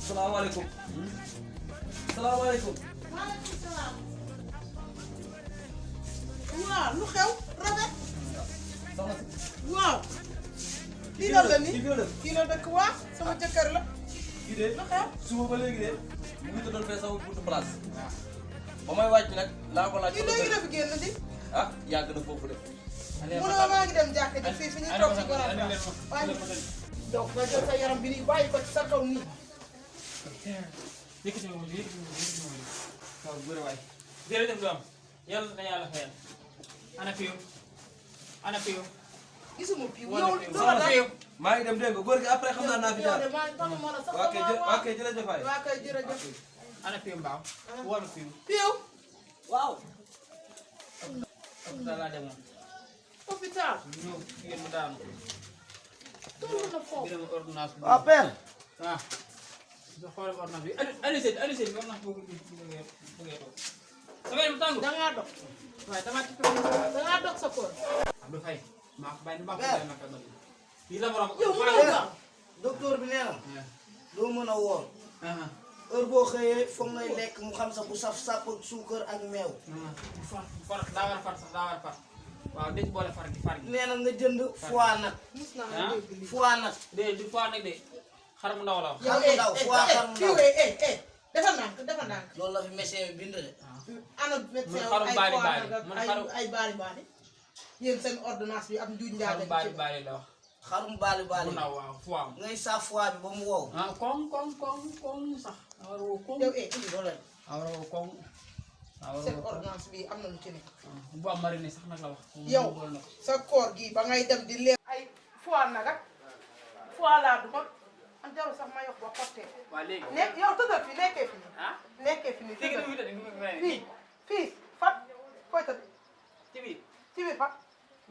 salaamaaleykum. salaamaaleykum. maaleykum salaam. waaw lu xew rafet. soxna si. waaw. kii la nii kii la kii la dëkk waa sama jëkkër la. kii de lu xew. suba ba léegi de mu ngi tëddoon fee sama buntu place. ba may wàcc nag laa ko laaj. kii léegi la fi génn di. ah yàgg na foofu de. mu ne maa ngi dem jàkka ji fii fi ñuy toog ci garab ba waaye donc nga jël sa yaram bi nii bàyyi ko ci sa kaw nii. yëkkati ma wala yëkkati ma wala waaw bu bëri waay jërëjëf doom yàlla na yàlla fayal ana fiyu ana fiyu gisuma fii wala yow fiyu doo wala la fiyu maa ngi dem dégg nga góor gi après xam naa fi yow jaar. de maa ngi tamu ma la sax waa kay jërëjëf waay. waa kay jërëjëf. ana fiyu mbaaw wala fiyu fiiw waaw. hôpital laa demoon hôpital ñëw jigéen mu daanu toll na foofu. dina ma ordonnance bi waaw père. ah nga xoolal ordonnance bi Aliou Sène ordonnance boobu bëggee toog sama yaram tàngu dangaa dog waaye dama ci dangaa dog sa koor. Abdou Faye maa ko bàyyi maa ko bàyyi naka nag yi la borom yow mënoo gaaw. docteur bi nee na doo mën a woor ah heure boo xëyee foog ngay lekk mu xam sax bu saf sàpp ak suukar ak meew. far daa war a far sax daa war a far waaw dañ boole far gi far gi nee na nga jënd foie nag. mus naa la dégg lii. foie nag. de du fois nag de xar mu ndaw la wax. xar mu ndaw foie xar mu ndaw. defal naa ko defal naa ko. loolu la fi médecin bi bind de. ana médecin xarum ay baali foie baali, nag ak man xarum- ay baali baali. yéen seen ordonnance bi am njuuj xar njaaga mu baali baali la wax. xarum baali mu baali. ndaw waaw fois am. ngay saaf foie bi ba mu wow. ah koŋ sax. war a woo koŋ. yow loolu war a woo koŋ. war a seen woo koŋ. ordonnance bi am na lu ci nekk. bu am marine sax nag la wax. yow boole na ko. sa koor gi ba ngay dem di leen ay foie nag ak foie laa du ma am jarul sax ma yokk ba xottee. waa léegi. nekk yow tëddal fi nekkee fi nii. ah nekkee fi nii léegi tëddal nu muy tëddee nu muy fii fii fat koy tëdd ci biir ci biir fat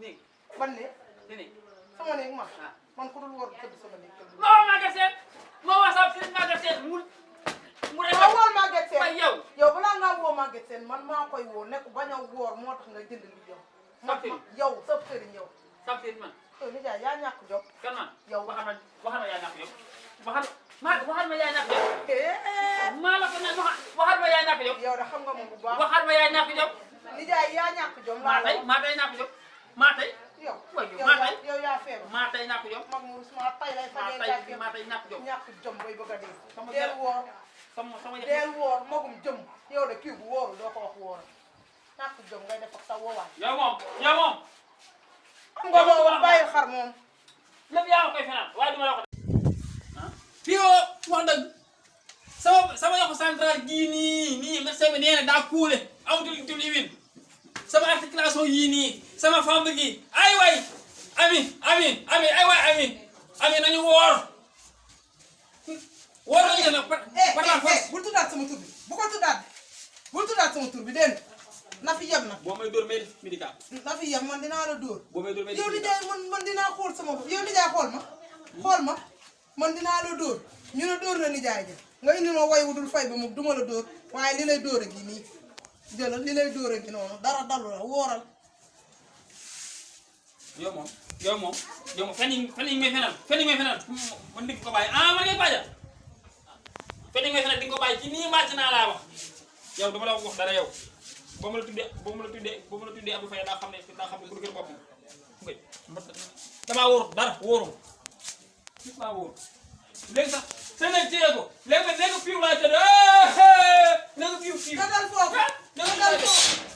néeg ban néeg ci néeg. sama néeg man ah man ku dul war tëdd sama néeg tëdd. moo Maguette Sène moo wasaab si Maguette Sène mu rek waaw wool Maguette Sène waaye yow. yow balaa ngaa woo Maguette Sène man maa koy woo nekk bañ a woor moo tax nga jënd li yow. Safin. yow sa sëriñ yow. sab si man yow nijaay yaa ñàkk job. kan man yow waxal ma yaa ñàkk yow waxal ma yaa ñàkk yow maa la ko ne waxal ma yaa ñàkk yow yow de xam nga moom bu baax. waxal ma yaa ñàkk yow nijaay yaa ñàkk jom. maa laa tey ñàkk yow maa tey yow waaye yow yow maa tey yow yaa feebar. maa tey ñàkk yow mag mu suma tay lay maa fajee tey yaa feebar. maa tey ñàkk yow ñàkk jom bay bëgg a dee. sama deel woor sama deel woor magum jëm yow de kii bu wóorul doo ko wax wóor ñàkk jom ngay def ak sa woowaay. yow moom xam nga loolu bàyyi xar moom. lépp yaa ma koy fenal waaye duma la ko ah fii wax dëgg sama yokk central gii nii médecin bi nee na daa kuule amatul huile sama articulation yii nii sama famille gi ay waay ami nañu woor nañu nag par la force bul tuddaat sama tur bi bu ko tuddaat bul tuddaat sama tur bi dégg nga na fi yem nag boo may dóor médical na fi yem man dinaa la dóor. boo may dóor yow médical nijaay man dinaa xool sama bopp yow nijaay xool ma man dinaa la dóor ñu ne dóor na nijaay ji nga indi ma woy wu dul fay ba mu duma la dóor waaye li lay dóor a gi nii jëlal li lay dóor a gi noonu dara dalu la wóoral. yow moom fen yi may fenal man di ko bàyyi man ngay bàyyi fen yi may fenal di nga ko bàyyi ci nii màcc naa laa wax yow dama la wax dara yow boo ma la tuddee Abdou Faye daa xam ne ku du kër boppam damaa wóor dara wóorum gis naa wóor léegi sax seen nañ téye ko léegi nag fiiw laa tëdd fiiw nga dal foofu nga dal foofu